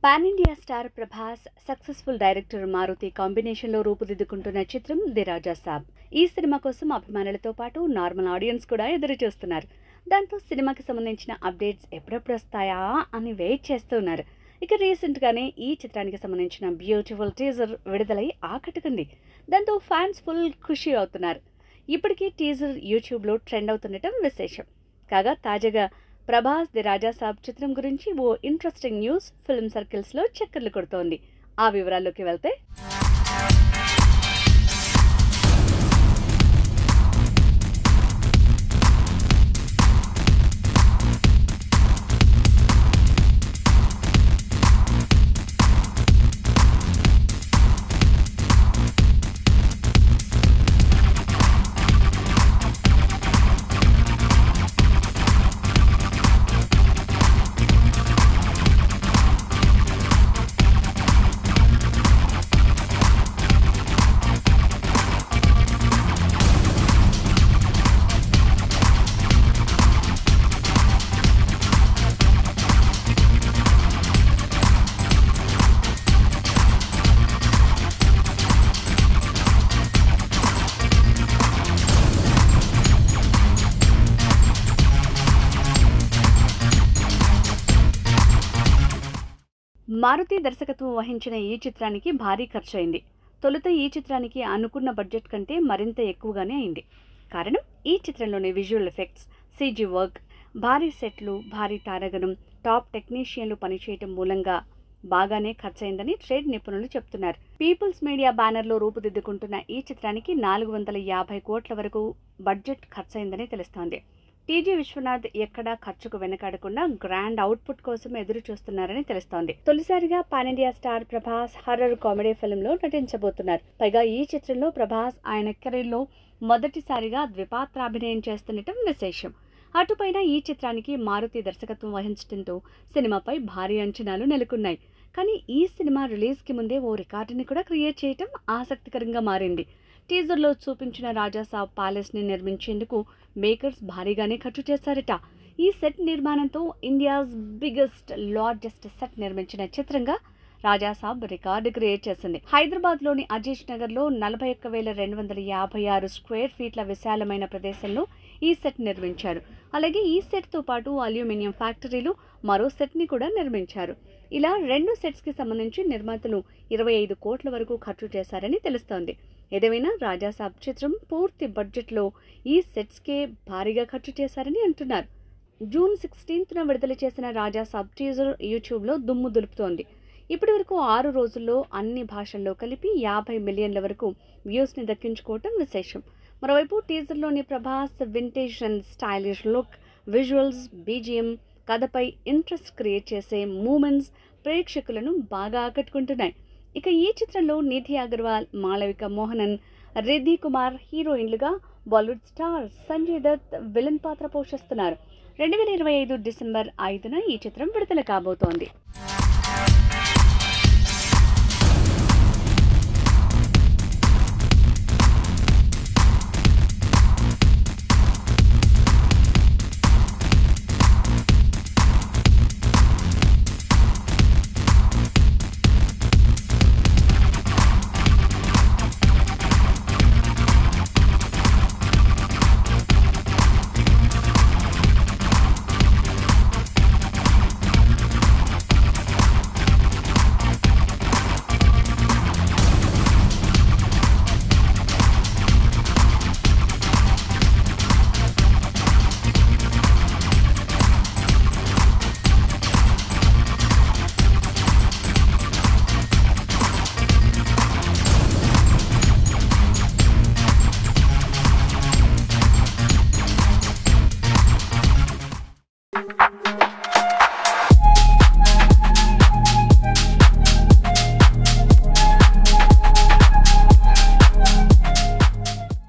Pan India star Prabhas successful director Maruthi కాంబినేషన్లో రూపుదిద్దుకుంటున్న చిత్రం ది రాజా సాబ్. ఈ సినిమా కోసం అభిమానులతో పాటు నార్మల్ ఆడియన్స్ కూడా ఎదురు చూస్తున్నారు. దాంతో సినిమాకి సంబంధించిన అప్డేట్స్ ఎప్పుడెప్పుడు వస్తాయా అని వెయిట్ చేస్తున్నారు. ఇక రీసెంట్గానే ఈ చిత్రానికి సంబంధించిన బ్యూటిఫుల్ టీజర్ విడుదలై ఆకట్టుకుంది. దాంతో ఫ్యాన్స్ ఫుల్ ఖుషి అవుతున్నారు. ఇప్పటికీ టీజర్ యూట్యూబ్లో ట్రెండ్ అవుతుండటం విశేషం. కాగా తాజాగా ప్రభాస్ ది రాజా సాబ్ చిత్రం గురించి ఓ ఇంట్రెస్టింగ్ న్యూస్ ఫిల్మ్ సర్కిల్స్లో చక్కర్లు కొడుతోంది. ఆ వివరాల్లోకి వెళ్తే మారుతి దర్శకత్వం వహించిన ఈ చిత్రానికి భారీ ఖర్చయింది. తొలుత ఈ చిత్రానికి అనుకున్న బడ్జెట్ కంటే మరింత ఎక్కువగానే అయింది. కారణం ఈ చిత్రంలోని విజువల్ ఎఫెక్ట్స్, సీజీ వర్క్, భారీ సెట్లు, భారీ తారాగణం, టాప్ టెక్నీషియన్లు పనిచేయటం మూలంగా బాగానే ఖర్చయిందని ట్రేడ్ నిపుణులు చెప్తున్నారు. పీపుల్స్ మీడియా బ్యానర్లో రూపుదిద్దుకుంటున్న ఈ చిత్రానికి 450 కోట్ల వరకు బడ్జెట్ ఖర్చయిందని తెలుస్తోంది. టీజీ విశ్వనాథ్ ఎక్కడా ఖర్చుకు వెనకాడకుండా గ్రాండ్ అవుట్పుట్ కోసం ఎదురు చూస్తున్నారని తెలుస్తోంది. తొలిసారిగా pan India star Prabhas horror comedy ఫిల్మ్లో నటించబోతున్నారు. పైగా ఈ చిత్రంలో ప్రభాస్ ఆయన కెరీర్లో మొదటిసారిగా ద్విపాత్రాభినయం చేస్తుండటం విశేషం. అటుపైన ఈ చిత్రానికి మారుతి దర్శకత్వం వహించడంతో సినిమాపై భారీ అంచనాలు నెలకొన్నాయి. కానీ ఈ సినిమా రిలీజ్కి ముందే ఓ రికార్డుని కూడా క్రియేట్ చేయటం ఆసక్తికరంగా మారింది. టీజర్లో చూపించిన రాజా సాబ్ ప్యాలెస్ని నిర్మించేందుకు మేకర్స్ భారీగానే ఖర్చు చేశారట. ఈ సెట్ నిర్మాణంతో ఇండియాస్ బిగ్గెస్ట్ లార్జెస్ట్ సెట్ నిర్మించిన చిత్రంగా రాజా సాబ్ రికార్డు క్రియేట్ చేసింది. హైదరాబాద్లోని అజీజ్ నగర్లో 41,256 స్క్వేర్ ఫీట్ల విశాలమైన ప్రదేశంలో ఈ సెట్ నిర్మించారు. అలాగే ఈ సెట్తో పాటు అల్యూమినియం ఫ్యాక్టరీలు మరో సెట్ని కూడా నిర్మించారు. ఇలా 2 సెట్స్కి సంబంధించి నిర్మాతలు 25 కోట్ల వరకు ఖర్చు చేశారని తెలుస్తోంది. ఏదేమైనా రాజా సాబ్ చిత్రం పూర్తి బడ్జెట్లో ఈ సెట్స్కే భారీగా ఖర్చు చేశారని అంటున్నారు. జూన్ 16న విడుదల చేసిన రాజా సాబ్ టీజర్ యూట్యూబ్లో దుమ్ము దులుపుతోంది. ఇప్పటి వరకు 6 రోజుల్లో అన్ని భాషల్లో కలిపి 50 మిలియన్ల వరకు వ్యూస్ని దక్కించుకోవటం విశేషం. మరోవైపు టీజర్లోని Prabhas vintage and stylish look, visuals, BGM, కథపై ఇంట్రెస్ట్ క్రియేట్ చేసే మూమెంట్స్ ప్రేక్షకులను బాగా ఆకట్టుకుంటున్నాయి. ఇక ఈ చిత్రంలో నిధి అగర్వాల్, మాళవిక మోహనన్, రిద్ధి కుమార్ హీరోయిన్లుగా బాలీవుడ్ స్టార్ సంజయ్ దత్ విలన్ పాత్ర పోషిస్తున్నారు. 2025 డిసెంబర్ 5న ఈ చిత్రం విడుదల కాబోతోంది.